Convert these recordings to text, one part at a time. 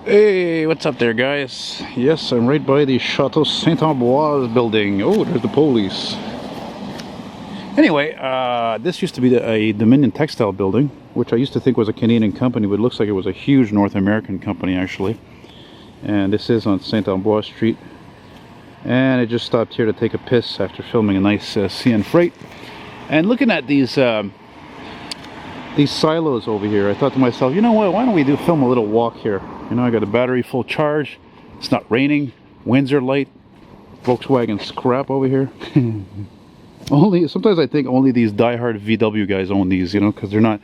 Hey, what's up there, guys? Yes, I'm right by the Chateau Saint-Ambroise building. Oh, there's the police. Anyway, this used to be a Dominion Textile building, which I used to think was a Canadian company, but it looks like it was a huge North American company, actually. And this is on Saint-Ambroise Street. And I just stopped here to take a piss after filming a nice CN Freight. And looking at these silos over here, I thought to myself, you know what, why don't we film a little walk here? You know, I got a battery full charge, it's not raining, winds are light, Volkswagen scrap over here. Sometimes I think only these diehard VW guys own these, you know, because they're not,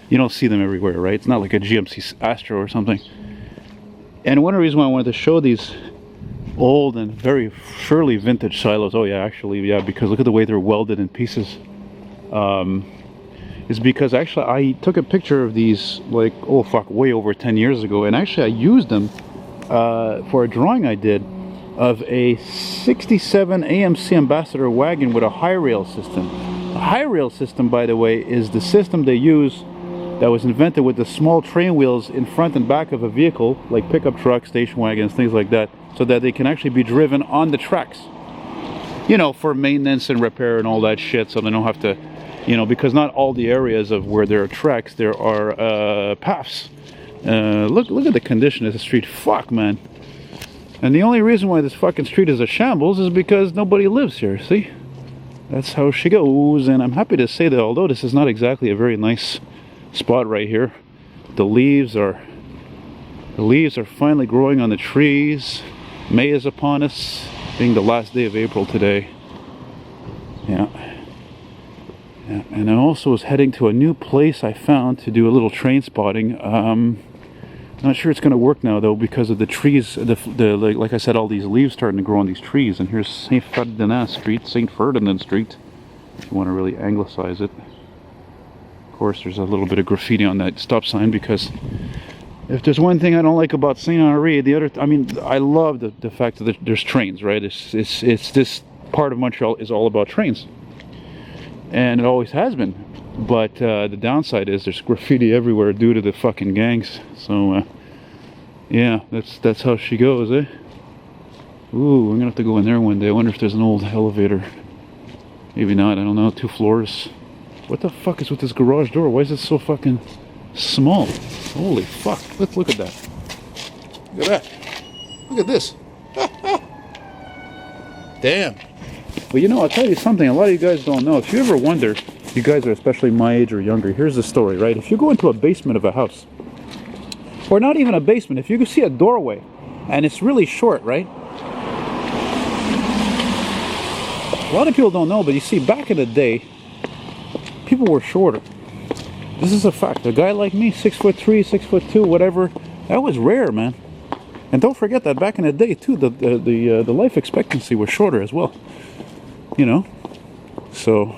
you don't see them everywhere, right? It's not like a GMC Astro or something. And one reason why I wanted to show these old and very surely vintage silos, oh yeah, actually, yeah, because look at the way they're welded in pieces. Is because actually I took a picture of these like, oh fuck, way over 10 years ago, and actually I used them for a drawing I did of a 67 AMC Ambassador wagon with a high rail system. A high rail system, by the way, is the system they use that was invented with the small train wheels in front and back of a vehicle, like pickup trucks, station wagons, things like that, so that they can actually be driven on the tracks, you know, for maintenance and repair and all that shit, so they don't have to, you know, because not all the areas of where there are tracks, there are paths. Look at the condition of the street. Fuck, man. And the only reason why this fucking street is a shambles is because nobody lives here, see? That's how she goes. And I'm happy to say that although this is not exactly a very nice spot right here, the leaves are finally growing on the trees. May is upon us, being the last day of April today. Yeah. Yeah, and I also was heading to a new place I found to do a little train spotting. Not sure it's going to work now though, because of the trees. Like I said, all these leaves starting to grow on these trees. And here's Saint Ferdinand Street, if you want to really anglicize it. Of course, there's a little bit of graffiti on that stop sign, because if there's one thing I don't like about Saint Henri, I love the fact that there's trains, right? It's this part of Montreal is all about trains. And it always has been, but the downside is there's graffiti everywhere due to the fucking gangs. So yeah, that's how she goes, eh? Ooh, I'm gonna have to go in there one day. I wonder if there's an old elevator. Maybe not, I don't know. 2 floors. What the fuck is with this garage door? Why is it so fucking small? Holy fuck, look at that. Look at that. Look at this. Damn. But you know, I'll tell you something a lot of you guys don't know. If you ever wonder, you guys are especially my age or younger, here's the story, right? If you go into a basement of a house, or not even a basement, if you see a doorway and it's really short, right? A lot of people don't know, but you see, back in the day, people were shorter. This is a fact. A guy like me, 6'3", 6'2", whatever, that was rare, man. And don't forget that back in the day too, the life expectancy was shorter as well. You know, so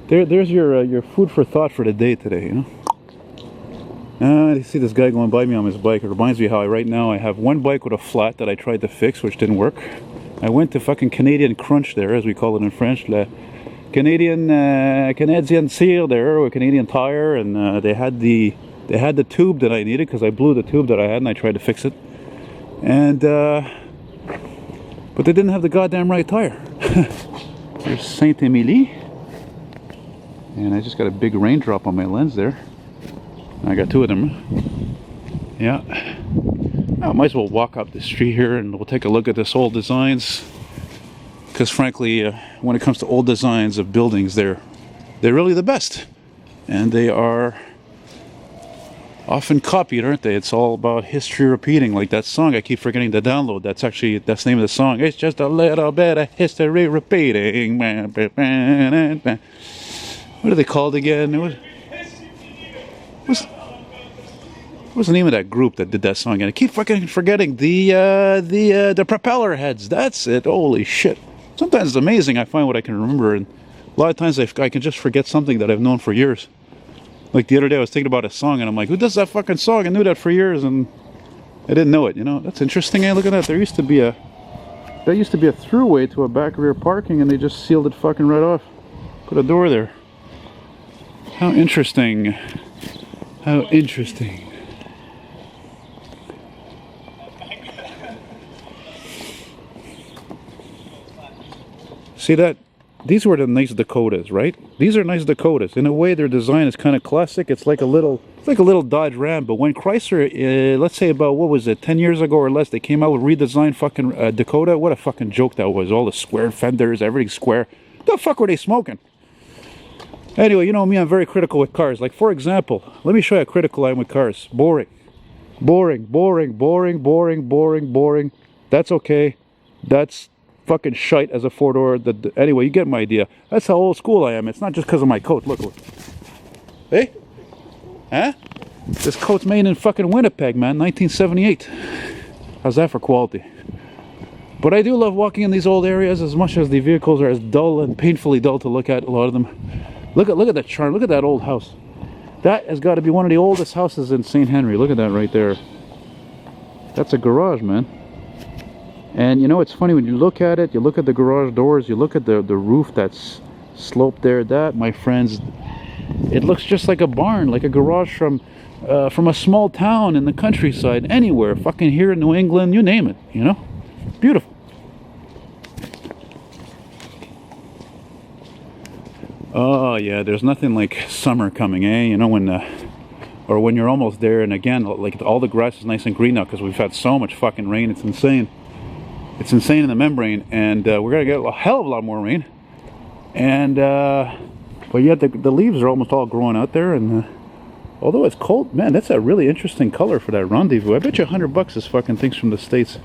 there's your food for thought for the day today, you know. You see this guy going by me on his bike. It reminds me how right now I have one bike with a flat that I tried to fix, which didn't work. I went to fucking Canadian Crunch there, as we call it in French, le Canadian Tire there, or Canadian Tire, and they had the tube that I needed, because I blew the tube that I had and I tried to fix it, and but they didn't have the goddamn right tire. There's Saint-Émilie, and I just got a big raindrop on my lens there. I got 2 of them. Yeah, I might as well walk up the street here and we'll take a look at this old designs, because frankly, when it comes to old designs of buildings, they're really the best, and they are often copied, aren't they? It's all about history repeating, like that song I keep forgetting to download. That's the name of the song. It's just a little bit of history repeating. What are they called again? What's the name of that group that did that song? And I keep fucking forgetting. The Propeller Heads. That's it. Holy shit. Sometimes it's amazing I find what I can remember, and a lot of times I can just forget something that I've known for years. Like the other day I was thinking about a song and I'm like, who does that fucking song? I knew that for years and I didn't know it, you know? That's interesting, eh? Look at that. There used to be a throughway to a back rear parking, and they just sealed it fucking right off. Put a door there. How interesting. How interesting. See that? These were the nice Dakotas, right? These are nice Dakotas. In a way, their design is kind of classic. It's like a little Dodge Ram. But when Chrysler, let's say about, what was it, 10 years ago or less, they came out with redesigned fucking Dakota. What a fucking joke that was. All the square fenders, everything square. The fuck were they smoking? Anyway, you know me, I'm very critical with cars. Like, for example, let me show you how critical I am with cars. Boring. Boring, boring, boring, boring, boring, boring. That's okay. That's fucking shite as a four-door. Anyway, you get my idea. That's how old school I am. It's not just because of my coat. Look. Hey? Huh? This coat's made in fucking Winnipeg, man. 1978. How's that for quality? But I do love walking in these old areas as much as the vehicles are as dull and painfully dull to look at, a lot of them. Look at that charm. Look at that old house. That has got to be one of the oldest houses in St. Henri. Look at that right there. That's a garage, man. And you know, it's funny when you look at it, you look at the garage doors, you look at the roof that's sloped there. That, my friends, it looks just like a barn, like a garage from a small town in the countryside, anywhere, fucking here in New England, you name it, you know? Beautiful. Oh yeah, there's nothing like summer coming, eh? You know, or when you're almost there, and again, like all the grass is nice and green now because we've had so much fucking rain, it's insane. It's insane in the membrane, and we're gonna get a hell of a lot more rain. And but yet the leaves are almost all growing out there, and although it's cold, man, that's a really interesting color for that rendezvous. I bet you $100 this fucking thing's from the States. A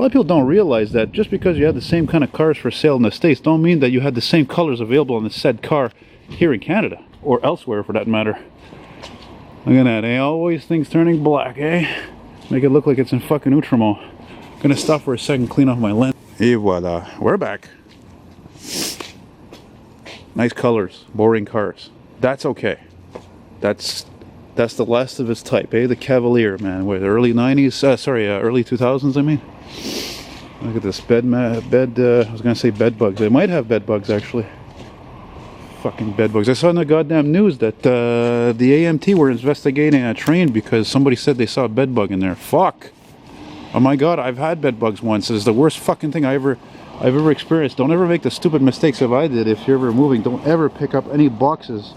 lot of people don't realize that just because you have the same kind of cars for sale in the States don't mean that you had the same colors available on the said car here in Canada, or elsewhere for that matter. Look at that, eh? Always things turning black, eh? Make it look like it's in fucking Outremont. Gonna stop for a second, clean off my lens. Et voila, we're back. Nice colors, boring cars. That's okay. That's the last of its type, eh? The Cavalier, man. Wait, early 90s? Early 2000s, I mean. Look at this I was gonna say bed bugs. They might have bed bugs, actually. Fucking bed bugs. I saw in the goddamn news that the AMT were investigating a train because somebody said they saw a bed bug in there. Fuck. Oh my god, I've had bed bugs once. It's the worst fucking thing I've ever experienced. Don't ever make the stupid mistakes that I did. If you're ever moving, don't ever pick up any boxes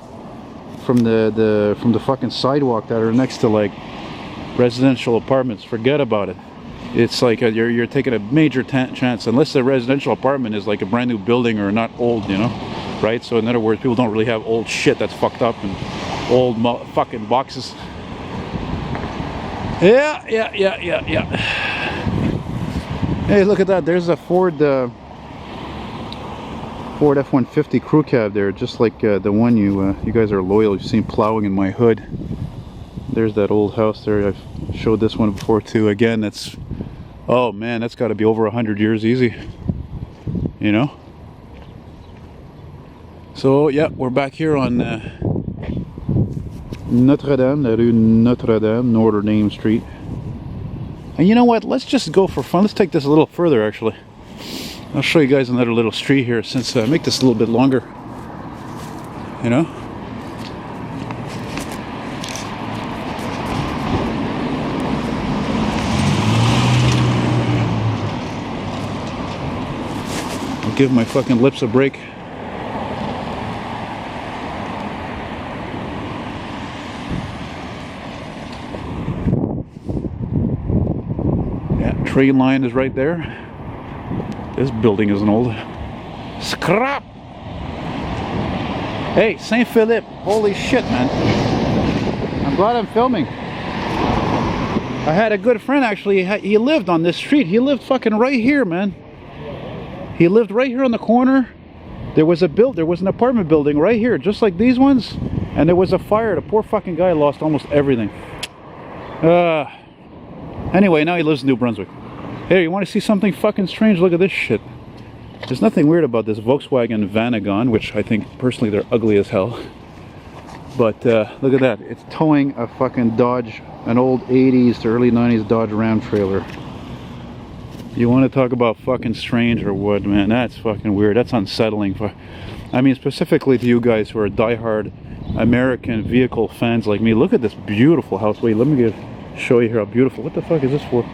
from the fucking sidewalk that are next to like residential apartments. Forget about it. It's like you're taking a major chance, unless the residential apartment is like a brand new building or not old, you know, right? So in other words, people don't really have old shit that's fucked up and old fucking boxes. Yeah. Hey, look at that. There's a Ford F-150 crew cab there, just like the one you guys are loyal. You've seen plowing in my hood. There's that old house there. I've showed this one before too. Again, that's, oh man, that's got to be over 100 years easy. You know. So yeah, we're back here on Notre Dame, la rue Notre Dame, Notre Dame Street. And you know what? Let's just go for fun. Let's take this a little further, actually. I'll show you guys another little street here, since make this a little bit longer. You know? I'll give my fucking lips a break. Train line is right there. This building isn't old. Scrap! Hey, St. Philip. Holy shit, man. I'm glad I'm filming. I had a good friend, actually. He lived on this street. He lived fucking right here, man. He lived right here on the corner. There was an apartment building right here, just like these ones. And there was a fire. The poor fucking guy lost almost everything. Anyway, now he lives in New Brunswick. Hey, you want to see something fucking strange? Look at this shit. There's nothing weird about this Volkswagen Vanagon, which I think personally they're ugly as hell. But look at that. It's towing a fucking Dodge, an old 80s to early 90s Dodge Ram trailer. You want to talk about fucking strange or what, man? That's fucking weird. That's unsettling. I mean, specifically to you guys who are diehard American vehicle fans like me. Look at this beautiful house. Wait, let me show you here how beautiful. What the fuck is this for?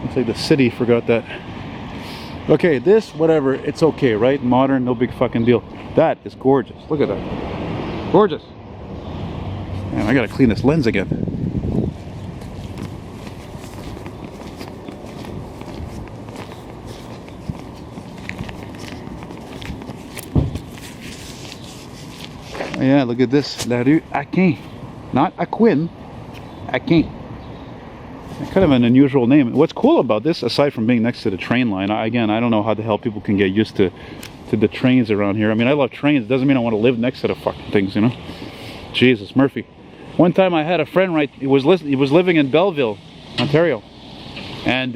Looks like the city forgot that. Okay, this, whatever, it's okay, right? Modern, no big fucking deal. That is gorgeous. Look at that. Gorgeous. Man, I gotta clean this lens again. Yeah, look at this. La Rue Aquin. Not Aquin. Aquin. Kind of an unusual name. What's cool about this, aside from being next to the train line, again, I don't know how the hell people can get used to the trains around here. I mean, I love trains. It doesn't mean I want to live next to the fucking things, you know? Jesus, Murphy. One time I had a friend, right, he was living in Belleville, Ontario. And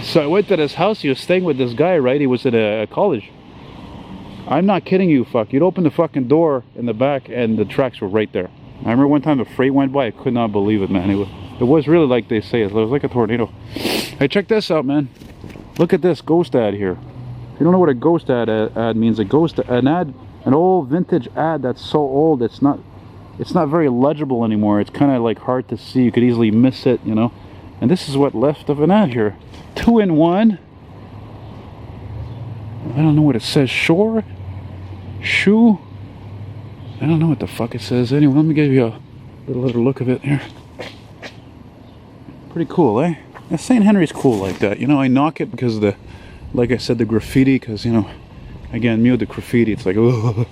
so I went to his house. He was staying with this guy, right? He was at a college. I'm not kidding you, fuck. You'd open the fucking door in the back and the tracks were right there. I remember one time a freight went by. I could not believe it, man. It was really like they say. It was like a tornado. Hey, check this out, man. Look at this ghost ad here. If you don't know what a ghost ad means, an old vintage ad that's so old it's not very legible anymore. It's kind of like hard to see. You could easily miss it, you know. And this is what left of an ad here. 2-in-1. I don't know what it says. Shore? Shoe? I don't know what the fuck it says. Anyway, let me give you a little look of it here. Pretty cool, eh? Yeah, St. Henri's cool like that. You know, I knock it because of the, like I said, the graffiti. Because, you know, again, me with the graffiti, it's like, ugh.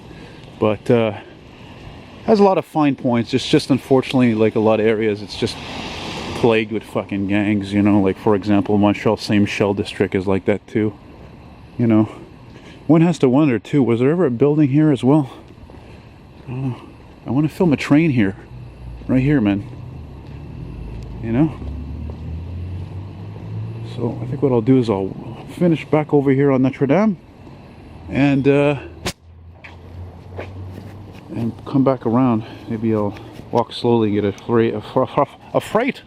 But has a lot of fine points. It's just unfortunately, like a lot of areas, it's just plagued with fucking gangs. You know, like for example, Montreal, same Shell district is like that too. You know, one has to wonder too, was there ever a building here as well? I want to film a train here, right here, man. You know? So I think what I'll do is I'll finish back over here on Notre Dame and come back around. Maybe I'll walk slowly and get a freight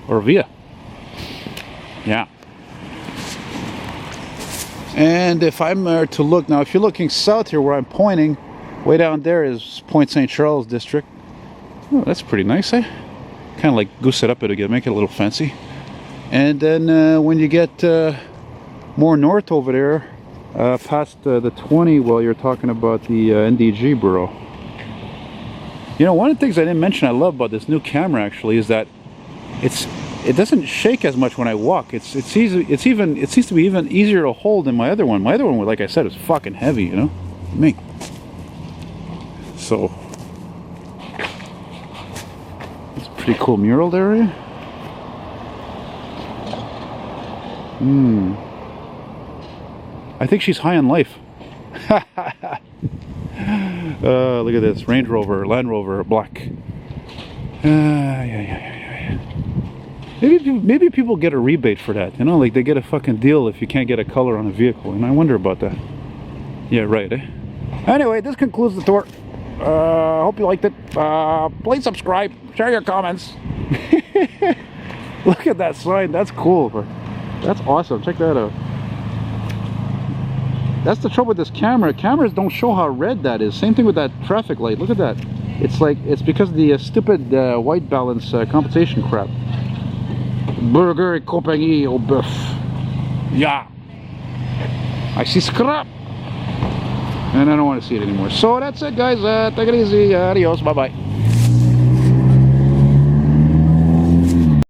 or a via. Yeah. And if I'm to look now, if you're looking south here where I'm pointing, way down there is Point St. Charles district. Oh, that's pretty nice, eh? Kind of like goose it up again, make it a little fancy. And then when you get more north over there, past the 20, well, you're talking about the NDG borough. You know, one of the things I didn't mention I love about this new camera actually is that it doesn't shake as much when I walk. It seems to be even easier to hold than my other one. My other one, like I said, is fucking heavy, you know? Me. So it's a pretty cool mural area. I think she's high on life. Look at this Range Rover, Land Rover, black. Yeah. Maybe people get a rebate for that, you know, like they get a fucking deal if you can't get a color on a vehicle, and I wonder about that. Yeah, right, eh? Anyway, this concludes the tour. Hope you liked it. Please subscribe, share your comments. Look at that sign, that's cool, bro. That's awesome, check that out. That's the trouble with this camera. Cameras don't show how red that is. Same thing with that traffic light, look at that. It's like, it's because of the stupid white balance compensation crap. Burger et compagnie au bœuf. Yeah. I see scrap. And I don't want to see it anymore. So that's it, guys. Take it easy. Adios. Bye-bye.